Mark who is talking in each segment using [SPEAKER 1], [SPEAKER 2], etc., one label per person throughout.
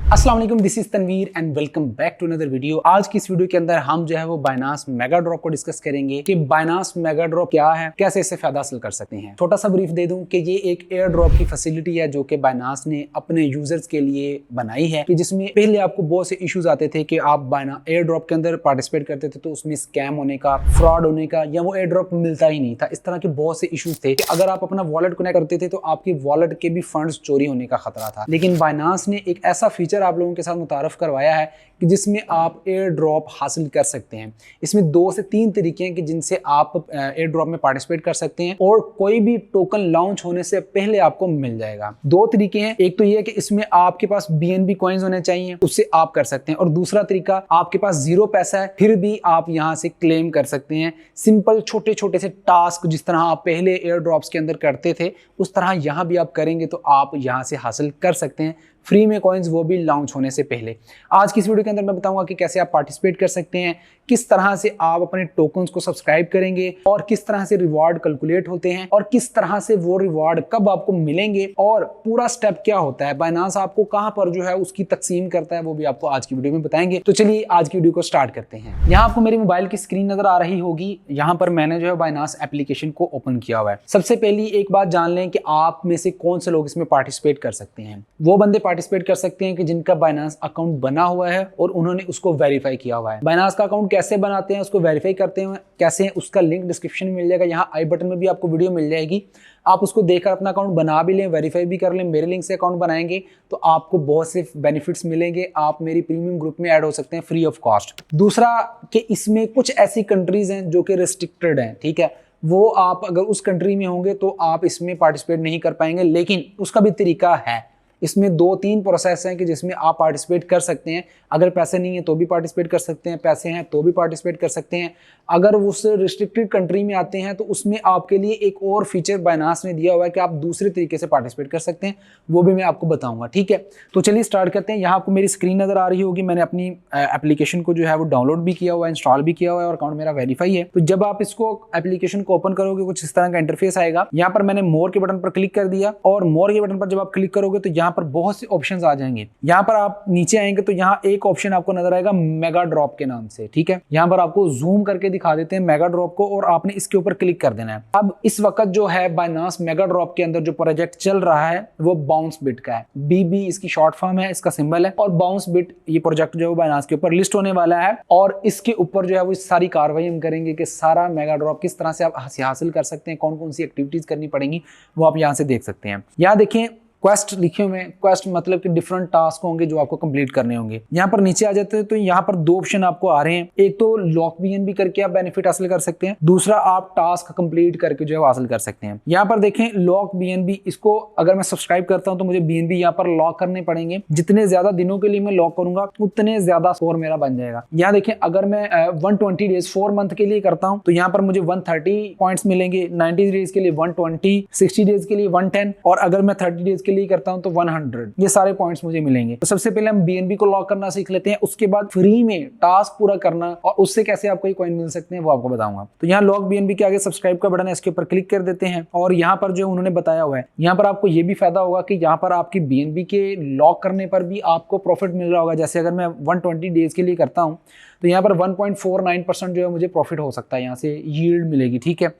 [SPEAKER 1] अस्सलाम वालेकुम, this is Tanveer and welcome back to another video. आज की इस वीडियो के अंदर हम जो है वो बाइनांस मेगा ड्रॉप को डिस्कस करेंगे कि बाइनांस मेगा ड्रॉप क्या है, कैसे इससे फायदा हासिल कर सकते हैं। छोटा सा ब्रीफ दे दूं कि ये एक एयर ड्रॉप की फैसिलिटी है जो कि बाइनांस ने अपने यूजर्स के लिए बनाई है, कि जिसमें पहले आपको बहुत से इश्यूज आते थे कि आप एयर ड्रॉप के अंदर पार्टिसिपेट करते थे तो उसमें स्कैम होने का, फ्रॉड होने का, या वो एयर ड्रॉप मिलता ही नहीं था। इस तरह के बहुत से इश्यूज थे कि अगर आप अपना वॉलेट कनेक्ट करते थे तो आपकी वॉलेट के भी फंड्स चोरी होने का खतरा था। लेकिन बाइनांस ने एक ऐसा फीचर आप लोगों के साथ मुतारफ करवाया है कि जिसमें आप एयर ड्रॉप हासिल कर सकते हैं। इसमें 2 से 3 तरीके हैं कि जिनसे आप एयर ड्रॉप में पार्टिसिपेट कर सकते हैं और कोई भी टोकन लॉन्च होने से पहले आपको मिल जाएगा। 2 तरीके हैं, एक तो ये कि इसमें आपके पास BNB कॉइन्स होने चाहिए, उससे आप कर सकते हैं, और दूसरा तरीका आपके पास 0 पैसा है फिर भी आप यहां से क्लेम कर सकते हैं। सिंपल छोटे छोटे से टास्क जिस तरह आप पहले एयर ड्रॉप्स के अंदर करते थे उस तरह यहां भी आप करेंगे तो आप यहां से हासिल कर सकते हैं फ्री में कॉइन्स, वो भी लॉन्च होने से पहले। आज की इस वीडियो के अंदर मैं बताऊंगा कि कैसे आप पार्टिसिपेट कर सकते हैं, किस तरह से आप अपने टोकन्स को सब्सक्राइब करेंगे, और किस तरह से रिवॉर्ड कैलकुलेट होते हैं, और किस तरह से वो रिवॉर्ड कब आपको मिलेंगे, और पूरा स्टेप क्या होता है, बाइनांस आपको कहां पर जो है उसकी तकसीम करता है, वो भी आपको आज की वीडियो में बताएंगे। तो चलिए आज की वीडियो को स्टार्ट करते हैं। यहाँ आपको मेरी मोबाइल की स्क्रीन नजर आ रही होगी। यहाँ पर मैंने जो है बाइनांस एप्लीकेशन को ओपन किया हुआ है। सबसे पहली एक बात जान लें कि आप में से कौन से लोग इसमें पार्टिसिपेट कर सकते हैं। वो बंदे पार्टिसिपेट कर सकते हैं कि जिनका बाइनांस अकाउंट बना हुआ है और उन्होंने उसको वेरीफाई किया हुआ है। बाइनांस का अकाउंट कैसे बनाते हैं, उसको वेरीफाई करते हैं कैसे, उसका लिंक डिस्क्रिप्शन में मिल जाएगा। यहाँ आई बटन में भी आपको वीडियो मिल जाएगी, आप उसको देखकर अपना अकाउंट बना भी लें, वेरीफाई भी कर लें। मेरे लिंक से अकाउंट बनाएंगे तो आपको बहुत से बेनिफिट्स मिलेंगे। आप मेरी प्रीमियम ग्रुप में ऐड हो सकते हैं फ्री ऑफ कॉस्ट। दूसरा कि इसमें कुछ ऐसी कंट्रीज हैं जो कि रिस्ट्रिक्टेड हैं, ठीक है, वो आप अगर उस कंट्री में होंगे तो आप इसमें पार्टिसिपेट नहीं कर पाएंगे, लेकिन उसका भी तरीका है। इसमें 2-3 प्रोसेस हैं कि जिसमें आप पार्टिसिपेट कर सकते हैं। अगर पैसे नहीं है तो भी पार्टिसिपेट कर सकते हैं, पैसे हैं तो भी पार्टिसिपेट कर सकते हैं। अगर उस रिस्ट्रिक्टेड कंट्री में आते हैं तो उसमें आपके लिए एक और फीचर बाइनांस ने दिया हुआ है कि आप दूसरे तरीके से पार्टिसिपेट कर सकते हैं, वो भी मैं आपको बताऊंगा, ठीक है। तो चलिए स्टार्ट करते हैं। यहाँ आपको मेरी स्क्रीन नजर आ रही होगी। मैंने अपनी एप्लीकेशन को जो है वो डाउनलोड भी किया हुआ है, इंस्टॉल भी किया हुआ है, और अकाउंट मेरा वेरीफाई है। तो जब आप इसको एप्लीकेशन को ओपन करोगे कुछ इस तरह का इंटरफेस आएगा। यहाँ पर मैंने मोर के बटन पर क्लिक कर दिया, और मोर के बटन पर जब आप क्लिक करोगे तो यहाँ पर बहुत से ऑप्शंस आ जाएंगे। यहाँ पर आप नीचे आएंगे तो यहाँ एक ऑप्शन आपको नजर आएगा मेगा ड्रॉप के नाम से, ठीक है। यहाँ पर आपको जूम करके दिखा देते हैं मेगा ड्रॉप को, और आपने इसके ऊपर क्लिक कर देना है। अब इस वक्त जो है बाइनांस मेगा ड्रॉप के अंदर जो प्रोजेक्ट चल रहा है वो बाउंस बिट का है। BB इसकी शॉर्ट फॉर्म है, इसका सिंबल है, और बाउंस बिट ये प्रोजेक्ट जो है बाइनांस के ऊपर लिस्ट होने वाला है, और इसके ऊपर जो है वो सारी कार्रवाई हम करेंगे कि सारा मेगा ड्रॉप किस तरह से आप हासिल कर सकते हैं, कौन कौन सी एक्टिविटीज करनी पड़ेंगी, वो आप यहाँ से देख सकते हैं। यहाँ देखें क्वेस्ट लिखे हुए हैं। क्वेस्ट मतलब कि डिफरेंट टास्क होंगे जो आपको कंप्लीट करने होंगे। यहाँ पर नीचे आ जाते हैं तो यहाँ पर 2 ऑप्शन आपको आ रहे हैं। एक तो लॉक BNB करके आप बेनिफिट हासिल कर सकते हैं, दूसरा आप टास्क कंप्लीट करके जो है हासिल कर सकते हैं। यहाँ पर देखें लॉक BNB, इसको अगर मैं सब्सक्राइब करता हूँ तो मुझे BNB यहाँ पर लॉक करने पड़ेंगे। जितने ज्यादा दिनों के लिए मैं लॉक करूंगा उतने ज्यादा स्कोर मेरा बन जाएगा। यहाँ देखें अगर मैं 120 डेज 4 मंथ के लिए करता हूँ तो यहाँ पर मुझे 130 पॉइंट्स मिलेंगे, 90 डेज के लिए 120, 60 डेज के लिए 110, और अगर मैं 30 डेज के लिए करता हूं तो 100। ये सारे पॉइंट्स मुझे मिलेंगे। तो सबसे पहले हम BNB को लॉक करना सीख लेते हैं, उसके बाद फ्री में टास्क पूरा करना और उससे कैसे आपको कॉइन मिल सकते हैं वो आपको बताऊंगा। तो यहाँ लॉक BNB के आगे सब्सक्राइब का बटन है, इसके ऊपर क्लिक कर देते हैं, और यहाँ पर जो उन्होंने बताया हुआ है, यहाँ पर आपको ये भी फायदा होगा कि यहाँ पर आपकी BNB के लॉक करने पर भी आपको प्रॉफिट मिल रहा होगा। जैसे अगर मैं 120 डेज के लिए करता हूँ तो यहाँ पर 1.49% जो है मुझे प्रॉफिट हो सकता है, यहाँ से यील्ड मिलेगी, ठीक है।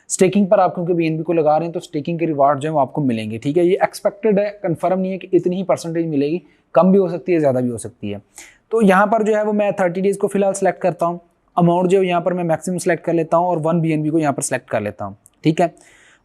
[SPEAKER 1] स्टेकिंग पर आप क्योंकि BNB को लगा रहे हैं तो स्टेकिंग के रिवार्ड जो है वो आपको मिलेंगे, ठीक है। ये एक्सपेक्टेड है, कंफर्म नहीं है कि इतनी ही परसेंटेज मिलेगी, कम भी हो सकती है, ज़्यादा भी हो सकती है। तो यहाँ पर जो है वो मैं 30 डेज को फिलहाल सेलेक्ट करता हूँ। अमाउंट जो यहाँ पर मैं मैक्सिमम सेलेक्ट कर लेता हूँ और 1 BNB को यहाँ पर सेलेक्ट कर लेता हूँ, ठीक है।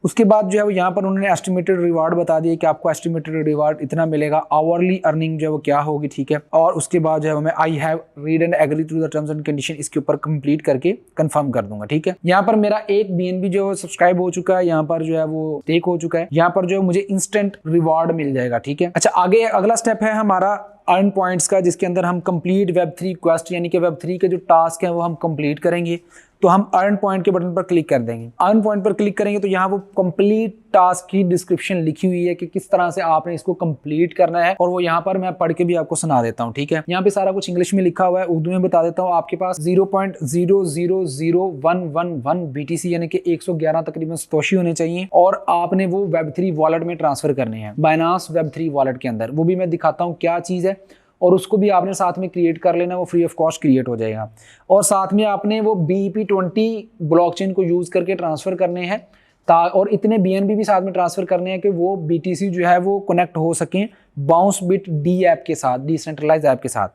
[SPEAKER 1] उसके बाद जो है वो यहाँ पर उन्होंने एस्टिमेटेड रिवार्ड बता दिया कि आपको एस्टिमेटेड रिवार्ड इतना मिलेगा, आवरली अर्निंग जो है वो क्या होगी, ठीक है। और उसके बाद जो है मैं I have read and agree to the terms and condition इसके ऊपर कंप्लीट करके कंफर्म कर दूंगा, ठीक है। यहाँ पर मेरा एक BNB जो सब्सक्राइब हो चुका है, यहाँ पर जो है वो टेक हो चुका है। यहाँ पर जो है मुझे इंस्टेंट रिवार्ड मिल जाएगा, ठीक है। अच्छा, आगे अगला स्टेप है हमारा अर्न पॉइंट्स का, जिसके अंदर हम कंप्लीट Web3 क्वेस्ट यानी कि Web3 के जो टास्क हैं वो हम कंप्लीट करेंगे। तो हम अर्न पॉइंट के बटन पर क्लिक कर देंगे। अर्न पॉइंट पर क्लिक करेंगे तो यहाँ वो कंप्लीट टास्क की डिस्क्रिप्शन लिखी हुई है कि किस तरह से आपने इसको कंप्लीट करना है, और वो यहाँ पर मैं पढ़ के भी आपको सुना देता हूँ, ठीक है। यहाँ पे सारा कुछ इंग्लिश में लिखा हुआ है, उर्दू में बता देता हूँ। आपके पास 0.000111 BTC यानी कि 111 तकरीबन सतोशी होने चाहिए, और आपने वो Web3 वॉलेट में ट्रांसफर करने हैं, बाइनांस Web3 वॉलेट के अंदर। वो भी मैं दिखाता हूँ क्या चीज है, और उसको भी आपने साथ में क्रिएट कर लेना, वो फ्री ऑफ कॉस्ट क्रिएट हो जाएगा। और साथ में आपने वो BEP20 ब्लॉकचेन को यूज करके ट्रांसफर करने हैं और इतने BNB भी साथ में ट्रांसफर करने हैं कि वो BTC जो है वो कनेक्ट हो सकें बाउंसबिट डी ऐप के साथ, डिसेंट्रलाइज ऐप के साथ।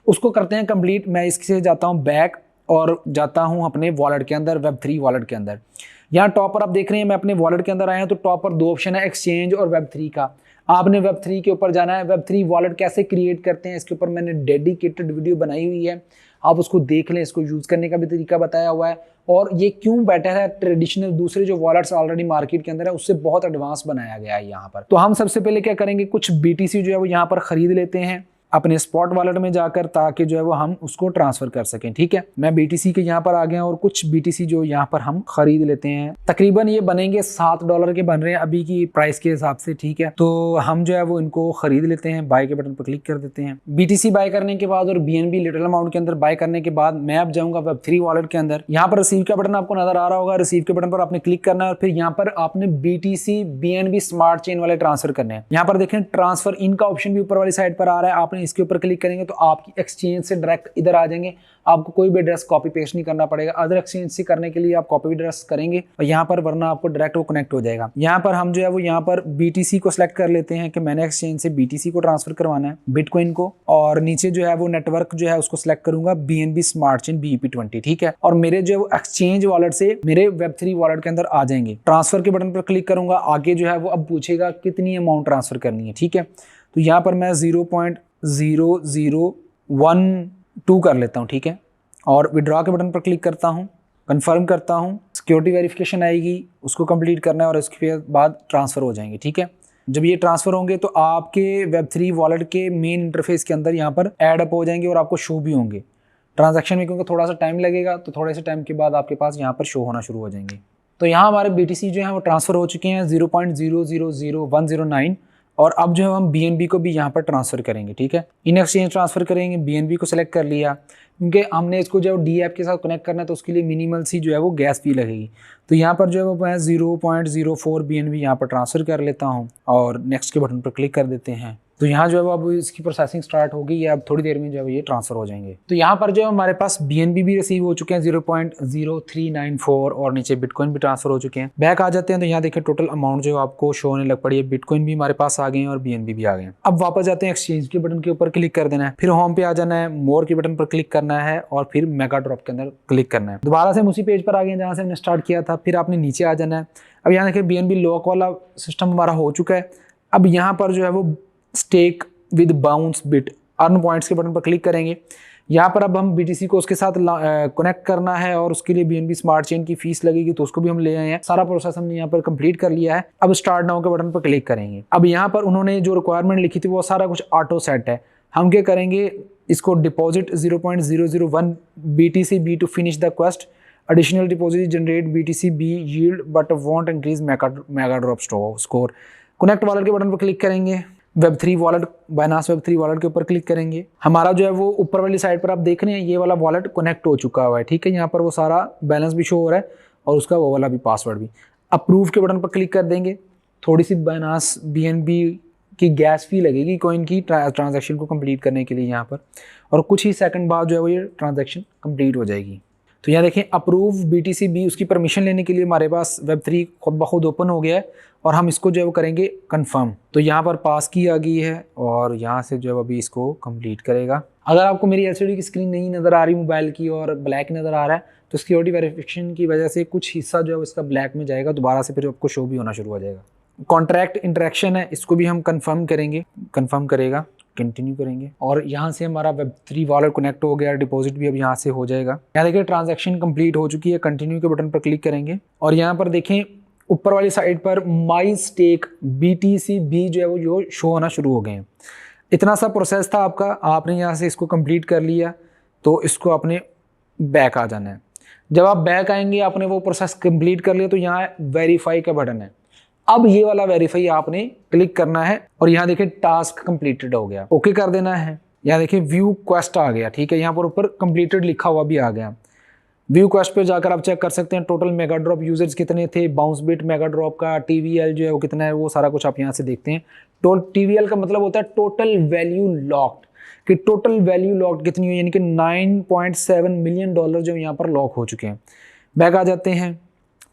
[SPEAKER 1] उसको करते हैं कंप्लीट। मैं इससे जाता हूँ बैक और जाता हूँ अपने वॉलेट के अंदर, Web3 वॉलेट के अंदर। यहाँ टॉप पर आप देख रहे हैं मैं अपने वॉलेट के अंदर आया हूँ, तो टॉप पर 2 ऑप्शन है, एक्सचेंज और Web3 का। आपने Web3 के ऊपर जाना है। Web3 वॉलेट कैसे क्रिएट करते हैं इसके ऊपर मैंने डेडिकेटेड वीडियो बनाई हुई है, आप उसको देख लें। इसको यूज करने का भी तरीका बताया हुआ है और ये क्यों बेटर है ट्रेडिशनल दूसरे जो वॉलेट्स ऑलरेडी मार्केट के अंदर है उससे बहुत एडवांस बनाया गया है यहाँ पर। तो हम सबसे पहले क्या करेंगे, कुछ BTC जो है वो यहाँ पर खरीद लेते हैं अपने स्पॉट वॉलेट में जाकर, ताकि जो है वो हम उसको ट्रांसफर कर सकें। ठीक है, मैं BTC के यहाँ पर आ गया और कुछ BTC जो यहाँ पर हम खरीद लेते हैं। तकरीबन ये बनेंगे $7 के बन रहे हैं अभी की प्राइस के हिसाब से। ठीक है, तो हम जो है वो इनको खरीद लेते हैं, बाय के बटन पर क्लिक कर देते हैं। BTC बाय करने के बाद और BNB लिटिल अमाउंट के अंदर बाय करने के बाद मैं अब जाऊंगा Web3 वॉलेट के अंदर। यहाँ पर रिसीव का बटन आपको नजर आ रहा होगा, रिसीव के बटन पर आपने क्लिक करना है और फिर यहाँ पर आपने BTC BNB स्मार्ट चेन वाले ट्रांसफर करने हैं। यहाँ पर देखें ट्रांसफर इन का ऑप्शन भी ऊपर वाली साइड पर आ रहा है, आपने इसके ऊपर क्लिक करेंगे तो आपकी एक्सचेंज से डायरेक्ट इधर आ जाएंगे। आपको कोई भी एड्रेस कॉपी पेस्ट नहीं करना पड़ेगा। अदर एक्सचेंज से करने के लिए आप कॉपी एड्रेस करेंगे और यहाँ पर, वरना आपको डायरेक्ट वो कनेक्ट हो जाएगा। यहाँ पर हम जो है वो यहाँ पर BTC को सिलेक्ट कर लेते हैं कि मैंने एक्सचेंज से BTC को ट्रांसफर करवाना है, बिटकॉइन को, और नीचे जो है वो नेटवर्क जो है उसको सिलेक्ट करूंगा BNB स्मार्ट चेन BEP20। ठीक है, और मेरे जो है वो एक्सचेंज वॉलेट से मेरे Web3 वॉलेट के अंदर आ जाएंगे। ट्रांसफर के बटन पर क्लिक करूंगा, आगे जो है वो अब पूछेगा कितनी अमाउंट ट्रांसफर करनी है। ठीक है, तो यहाँ पर मैं 0.0012 कर लेता हूँ। ठीक है, और विड्रॉ के बटन पर क्लिक करता हूँ, कंफर्म करता हूँ, सिक्योरिटी वेरिफिकेशन आएगी, उसको कंप्लीट करना है और उसके बाद ट्रांसफर हो जाएंगे। ठीक है, जब ये ट्रांसफर होंगे तो आपके Web3 वॉलेट के मेन इंटरफेस के अंदर यहाँ पर ऐड अप हो जाएंगे और आपको शो भी होंगे। ट्रांजैक्शन में क्योंकि थोड़ा सा टाइम लगेगा, तो थोड़े से टाइम के बाद आपके पास यहाँ पर शो होना शुरू हो जाएंगे। तो यहाँ हमारे BTC जो है वो ट्रांसफर हो चुके हैं 0.000109, और अब जो है हम BNB को भी यहाँ पर ट्रांसफर करेंगे। ठीक है, इन एक्सचेंज ट्रांसफर करेंगे। BNB को सिलेक्ट कर लिया, क्योंकि हमने इसको जो डी ऐप के साथ कनेक्ट करना है तो उसके लिए मिनिमल सी जो है वो गैस फी लगेगी। तो यहाँ पर जो है वो मैं 0.04 BNB यहाँ पर ट्रांसफर कर लेता हूँ और नेक्स्ट के बटन पर क्लिक कर देते हैं। तो यहाँ जो है वो अब इसकी प्रोसेसिंग स्टार्ट हो गई है, अब थोड़ी देर में जो है ये ट्रांसफर हो जाएंगे। तो यहाँ पर जो है हमारे पास BNB भी रिसीव हो चुके हैं 0.0394 और नीचे बिटकॉइन भी ट्रांसफर हो चुके हैं। बैक आ जाते हैं तो यहाँ देखिए टोटल अमाउंट जो आपको शो होने लग पड़ी है। बिटकॉइन भी हमारे पास आ गए हैं और BNB भी आ गए हैं। अब वापस जाते हैं, एक्सचेंज के बटन के ऊपर क्लिक कर देना है, फिर होम पे आ जाना है, मोर के बटन पर क्लिक करना है और फिर मेगा ड्रॉप के अंदर क्लिक करना है। दोबारा से हम उसी पेज पर आ गए जहाँ से हमने स्टार्ट किया था। फिर आपने नीचे आ जाना है। अब यहाँ देखिए BNB लॉक वाला सिस्टम हमारा हो चुका है। अब यहाँ पर जो है वो stake with bounce bit earn points के बटन पर क्लिक करेंगे। यहाँ पर अब हम BTC को उसके साथ कनेक्ट करना है और उसके लिए BNB स्मार्ट चेन की फीस लगेगी, तो उसको भी हम ले आए हैं। सारा प्रोसेस हमने यहाँ पर कंप्लीट कर लिया है। अब स्टार्ट नाउ के बटन पर क्लिक करेंगे। अब यहाँ पर उन्होंने जो रिक्वायरमेंट लिखी थी वो सारा कुछ ऑटो सेट है। हम क्या करेंगे, इसको deposit 0.001 BTC B to finish the quest, additional deposit generate BTC B yield but won't increase mega drop score. Connect wallet के बटन पर क्लिक करेंगे। Web3 वॉलेट, बाइनास Web3 वॉलेट के ऊपर क्लिक करेंगे। हमारा जो है वो ऊपर वाली साइड पर आप देख रहे हैं ये वाला वॉलेट कनेक्ट हो चुका हुआ है। ठीक है, यहाँ पर वो सारा बैलेंस भी शो हो रहा है और उसका वो वाला भी पासवर्ड भी। अप्रूव के बटन पर क्लिक कर देंगे। थोड़ी सी बाइनास BNB की गैस फी लगेगी कॉइन की ट्रांजैक्शन को कंप्लीट करने के लिए यहाँ पर, और कुछ ही सेकंड बाद जो है वो ये ट्रांजैक्शन कंप्लीट हो जाएगी। तो यहाँ देखें अप्रूव BTC B, उसकी परमिशन लेने के लिए हमारे पास Web3 खुद ब खुद ओपन हो गया है और हम इसको जो है वो करेंगे कंफर्म। तो यहाँ पर पास की आ गई है और यहाँ से जो है अभी इसको कंप्लीट करेगा। अगर आपको मेरी LCD की स्क्रीन नहीं नज़र आ रही मोबाइल की और ब्लैक नज़र आ रहा है तो सिक्योरिटी वेरिफिकेशन की वजह से कुछ हिस्सा जो है इसका ब्लैक में जाएगा, दोबारा से फिर आपको शो भी होना शुरू हो जाएगा। कॉन्ट्रैक्ट इंटरेक्शन है, इसको भी हम कंफर्म करेंगे, कंफर्म करेगा, कंटिन्यू करेंगे और यहाँ से हमारा Web3 वॉलेट कनेक्ट हो गया। डिपॉजिट भी अब यहाँ से हो जाएगा। यहाँ देखिए ट्रांजैक्शन कंप्लीट हो चुकी है। कंटिन्यू के बटन पर क्लिक करेंगे और यहाँ पर देखें ऊपर वाली साइड पर माई स्टेक BTC B जो है वो जो शो होना शुरू हो गए हैं। इतना सा प्रोसेस था आपका, आपने यहाँ से इसको कंप्लीट कर लिया तो इसको अपने बैक आ जाना है। जब आप बैक आएंगे, आपने वो प्रोसेस कंप्लीट कर लिया तो यहाँ वेरीफाई का बटन है। अब ये वाला वेरीफाई आपने क्लिक करना है और यहाँ देखिए टास्क कंप्लीटेड हो गया, ओके कर देना है। यहाँ देखिए व्यू क्वेस्ट आ गया। ठीक है, यहाँ पर ऊपर कंप्लीटेड लिखा हुआ भी आ गया। व्यू क्वेस्ट पे जाकर आप चेक कर सकते हैं टोटल मेगा ड्रॉप यूजर्स कितने थे, बाउंस बिट मेगा ड्रॉप का TVL जो है वो कितना है, वो सारा कुछ आप यहाँ से देखते हैं। TVL का मतलब होता है टोटल वैल्यू लॉक्ड, कि टोटल वैल्यू लॉक कितनी हुई, यानी कि 9.7 मिलियन डॉलर जो यहाँ पर लॉक हो चुके हैं। बैक आ जाते हैं,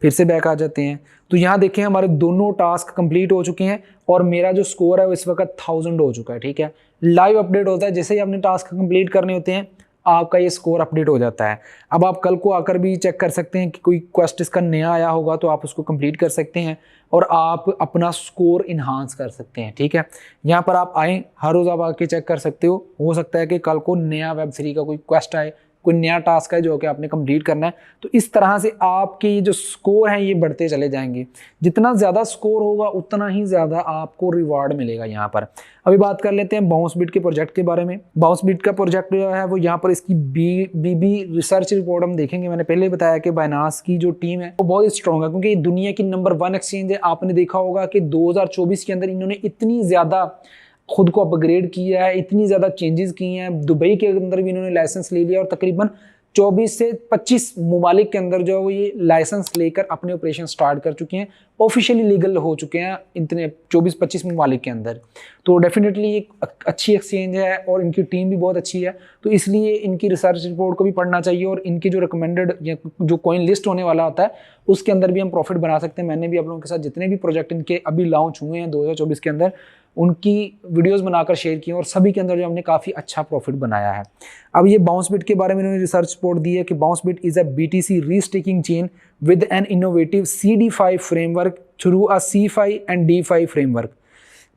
[SPEAKER 1] फिर से बैक आ जाते हैं, तो यहाँ देखें हमारे दोनों टास्क कंप्लीट हो चुके हैं और मेरा जो स्कोर है वो इस वक्त 1000 हो चुका है। ठीक है, लाइव अपडेट होता है, जैसे ही आपने टास्क कंप्लीट करने होते हैं आपका ये स्कोर अपडेट हो जाता है। अब आप कल को आकर भी चेक कर सकते हैं कि कोई क्वेस्ट इसका नया आया होगा तो आप उसको कंप्लीट कर सकते हैं और आप अपना स्कोर इन्हांस कर सकते हैं। ठीक है, यहाँ पर आप आए, हर रोज़ आप आके चेक कर सकते हो सकता है कि कल को नया वेब3 का कोई क्वेस्ट आए, कोई नया टास्क है जो कि आपने कंप्लीट करना है, तो इस तरह से आपके ये जो स्कोर हैं ये बढ़ते चले जाएंगे। जितना ज़्यादा स्कोर होगा उतना ही ज़्यादा आपको रिवार्ड मिलेगा। यहाँ पर अभी बात कर लेते हैं बाउंसबिट के प्रोजेक्ट के बारे में। बाउंसबिट का प्रोजेक्ट जो है वो यहाँ पर इसकी बीबी रिसर्च रिपोर्ट हम देखेंगे। मैंने पहले बताया कि बाइनांस की जो टीम है वो बहुत स्ट्रॉन्ग है, क्योंकि ये दुनिया की नंबर 1 एक्सचेंज है। आपने देखा होगा कि 2024 के अंदर इन्होंने इतनी ज़्यादा खुद को अपग्रेड किया है, इतनी ज़्यादा चेंजेस किए हैं। दुबई के अंदर भी इन्होंने लाइसेंस ले लिया और तकरीबन 24 से 25 ममालिक के अंदर जो है वो ये लाइसेंस लेकर अपने ऑपरेशन स्टार्ट कर चुके हैं, ऑफिशियली लीगल हो चुके हैं इतने 24-25 ममालिक के अंदर। तो डेफिनेटली एक अच्छी एक्सचेंज है और इनकी टीम भी बहुत अच्छी है, तो इसलिए इनकी रिसर्च रिपोर्ट को भी पढ़ना चाहिए और इनकी जो रिकमेंडेड या जो कॉइन लिस्ट होने वाला होता है उसके अंदर भी हम प्रॉफिट बना सकते हैं। मैंने भी आप लोगों के साथ जितने भी प्रोजेक्ट इनके अभी लॉन्च हुए हैं 2024 के अंदर उनकी वीडियोस बनाकर शेयर की और सभी के अंदर जो हमने काफ़ी अच्छा प्रॉफिट बनाया है। अब ये बाउंसबिट के बारे में इन्होंने रिसर्च रिपोर्ट दी है कि BounceBit is a BTC restaking chain with an innovative CD5 framework through a C5 and D5 framework.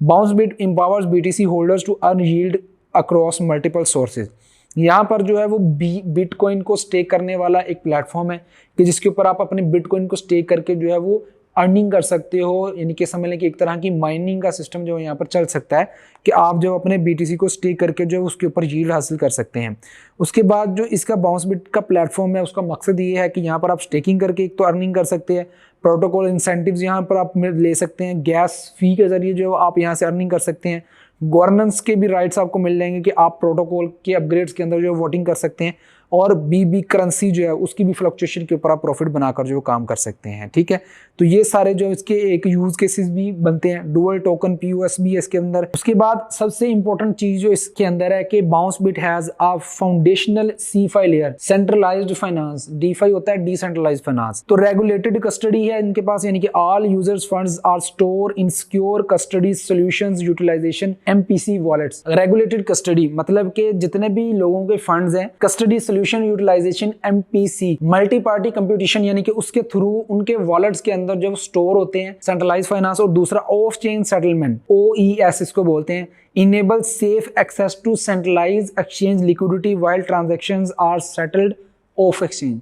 [SPEAKER 1] BounceBit empowers BTC holders to earn yield across multiple sources. यहाँ पर जो है वो बिटकॉइन को स्टेक करने वाला एक प्लेटफॉर्म है कि जिसके ऊपर आप अपने बिटकॉइन को स्टेक करके जो है वो अर्निंग कर सकते हो, यानी कि समझ लें कि एक तरह की माइनिंग का सिस्टम जो यहाँ पर चल सकता है कि आप जो अपने BTC को स्टेक करके जो है उसके ऊपर यील्ड हासिल कर सकते हैं। उसके बाद जो इसका बाउंसबिट का प्लेटफॉर्म है उसका मकसद ये है कि यहाँ पर आप स्टेकिंग करके एक तो अर्निंग कर सकते हैं, प्रोटोकॉल इंसेंटिव्स यहाँ पर आप ले सकते हैं, गैस फी के जरिए जो आप यहाँ से अर्निंग कर सकते हैं, गवर्नेंस के भी राइट्स आपको मिल जाएंगे कि आप प्रोटोकॉल के अपग्रेड्स के अंदर जो वोटिंग कर सकते हैं और BB करेंसी जो है उसकी भी फ्लक्चुएशन के ऊपर आप प्रॉफिट बनाकर जो काम कर सकते हैं। ठीक है, तो ये सारे जो इसके एक यूज केसेस भी बनते हैं, डुअल टोकन POS भी है इसके अंदर। उसके बाद सबसे इंपॉर्टेंट चीज जो इसके अंदर है कि BounceBit has a foundational C5 layer centralised finance. D5 होता है डिसेंट्रलाइज्ड फाइनेंस। तो रेगुलेटेड कस्टडी है इनके पास, यानी कि all users funds are store in secure custody solutions utilisation MPC wallets. Regulated custody मतलब कि जितने भी लोगों के फंड्स हैं, custody solution utilisation MPC multi party computation, यानी कि उसके थ्रू उनके वॉलेट्स के अंदर जो स्टोर होते हैं सेंट्रलाइज्ड फाइनेंस। और दूसरा ऑफ चेन सेटलमेंट OES इसको बोलते हैं, enable safe access to centralized exchange liquidity while transactions are settled off exchange.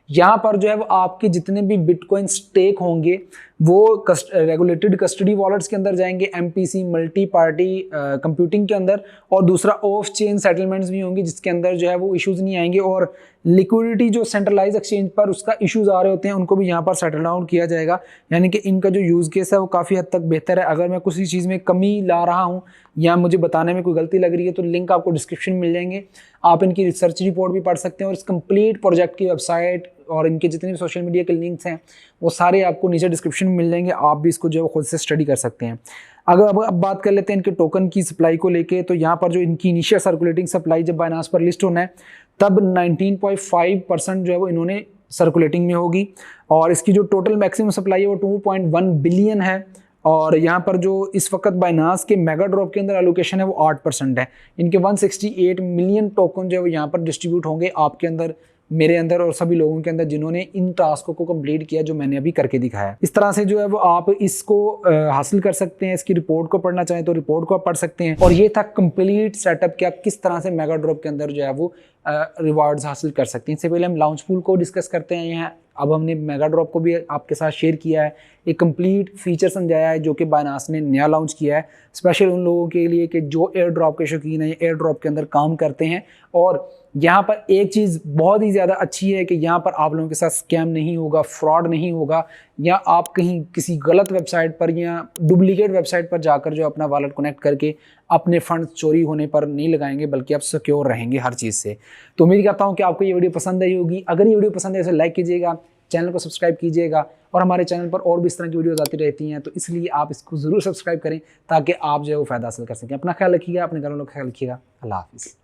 [SPEAKER 1] यहाँ पर जो है वो आपके जितने भी बिटकॉइन स्टेक होंगे वो रेगुलेटेड कस्टडी वॉलेट्स के अंदर जाएंगे, MPC मल्टी पार्टी कंप्यूटिंग के अंदर, और दूसरा ऑफ चेन सेटलमेंट्स भी होंगे जिसके अंदर जो है वो इश्यूज नहीं आएंगे, और लिक्विडिटी जो सेंट्रलाइज एक्सचेंज पर उसका इश्यूज आ रहे होते हैं उनको भी यहाँ पर सेटल डाउन किया जाएगा। यानी कि इनका जो यूज़ केस है वो काफ़ी हद तक बेहतर है। अगर मैं किसी चीज़ में कमी ला रहा हूँ या मुझे बताने में कोई गलती लग रही है तो लिंक आपको डिस्क्रिप्शन में मिल जाएंगे, आप इनकी रिसर्च रिपोर्ट भी पढ़ सकते हैं और इस कंप्लीट प्रोजेक्ट की वेबसाइट और इनके जितने भी सोशल मीडिया के लिंक्स हैं वो सारे आपको नीचे डिस्क्रिप्शन में मिल जाएंगे, आप भी इसको जो है खुद से स्टडी कर सकते हैं। अगर अब बात कर लेते हैं इनके टोकन की सप्लाई को लेके, तो यहाँ पर जो इनकी इनिशियल सर्कुलेटिंग सप्लाई जब बाइनांस पर लिस्ट होना है तब 19.5% जो है वो इन्होंने सर्कुलेटिंग में होगी, और इसकी जो टोटल मैक्सिमम सप्लाई है वो 2.1 बिलियन है। और यहाँ पर जो इस वक्त बाइनांस के मेगा ड्रॉप के अंदर एलोकेशन है वो 8% है। इनके 168 मिलियन टोकन जो है वो यहाँ पर डिस्ट्रीब्यूट होंगे आपके अंदर, मेरे अंदर और सभी लोगों के अंदर जिन्होंने इन टास्कों को कंप्लीट किया जो मैंने अभी करके दिखाया। इस तरह से जो है वो आप इसको हासिल कर सकते हैं। इसकी रिपोर्ट को पढ़ना चाहें तो रिपोर्ट को आप पढ़ सकते हैं। और ये था कंप्लीट सेटअप कि आप किस तरह से मेगा ड्रॉप के अंदर जो है वो रिवार्ड्स हासिल कर सकते हैं। इससे पहले हम लॉन्च पूल को डिस्कस करते हैं। यहाँ अब हमने मेगा ड्रॉप को भी आपके साथ शेयर किया है, एक कंप्लीट फीचर समझाया है जो कि बाइनांस ने नया लॉन्च किया है स्पेशल उन लोगों के लिए कि जो एयर ड्रॉप के शौकीन हैं, एयर ड्रॉप के अंदर काम करते हैं। और यहाँ पर एक चीज़ बहुत ही ज़्यादा अच्छी है कि यहाँ पर आप लोगों के साथ स्कैम नहीं होगा, फ्रॉड नहीं होगा, या आप कहीं किसी गलत वेबसाइट पर या डुप्लीकेट वेबसाइट पर जाकर जो अपना वॉलेट कनेक्ट करके अपने फंड चोरी होने पर नहीं लगाएंगे, बल्कि आप सिक्योर रहेंगे हर चीज़ से। तो उम्मीद करता हूँ कि आपको ये वीडियो पसंद आई होगी। अगर ये वीडियो पसंद है इसे लाइक कीजिएगा, चैनल को सब्सक्राइब कीजिएगा, और हमारे चैनल पर और भी इस तरह की वीडियोस आती रहती हैं, तो इसलिए आप इसको ज़रूर सब्सक्राइब करें ताकि आप जो है वो फ़ायदा हासिल कर सकें। अपना ख्याल रखिएगा, अपने घर वालों का ख्याल रखिएगा। अल्लाह हाफिज़।